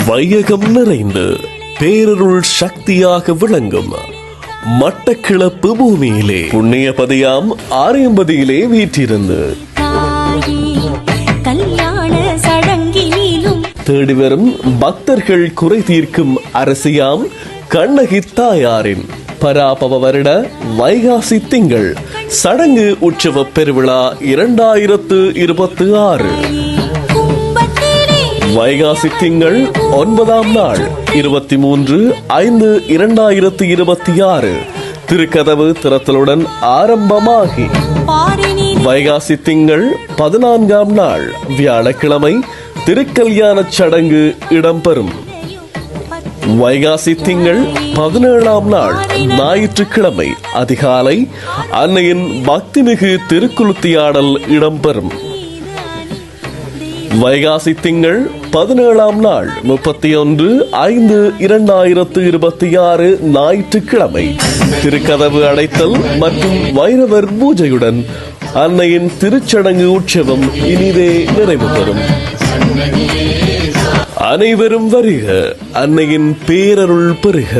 வையகம் நிறைந்து பேரருள் சக்தியாக விளங்கும் மட்டக்கிளப்பு பூமியிலே புண்ணியபதியாம் ஆரியம்பதியிலே வீற்றிருந்து தேடி வரும் பக்தர்கள் குறை தீர்க்கும் அரசியாம் கண்ணகி தாயாரின் பராபவ வருட வைகாசி திங்கள் சடங்கு உற்சவ பெருவிழா 2026 வைகாசி திங்கள் 9ஆம் நாள் 23/5/2026 திருக்கதவு திறத்தலுடன் ஆரம்பமாகி வைகாசி திங்கள் 14ஆம் நாள் வியாழக்கிழமை திருக்கல்யாண சடங்கு இடம்பெறும். வைகாசி திங்கள் 17ஆம் நாள் ஞாயிற்றுக்கிழமை அதிகாலை அன்னையின் பக்திமிகு திருக்குளுத்தியாடல் இடம்பெறும். வைகாசி திங்கள் 17ஆம் நாள் 31/5/2026 ஞாயிற்றுக்கிழமை திருக்கதவு அடைத்தல் மற்றும் வைரவர் பூஜையுடன் அன்னையின் திருச்சடங்கு உற்சவம் இனிதே நிறைவு பெறும். அனைவரும் வருக, அன்னையின் பேரருள் பெறுக.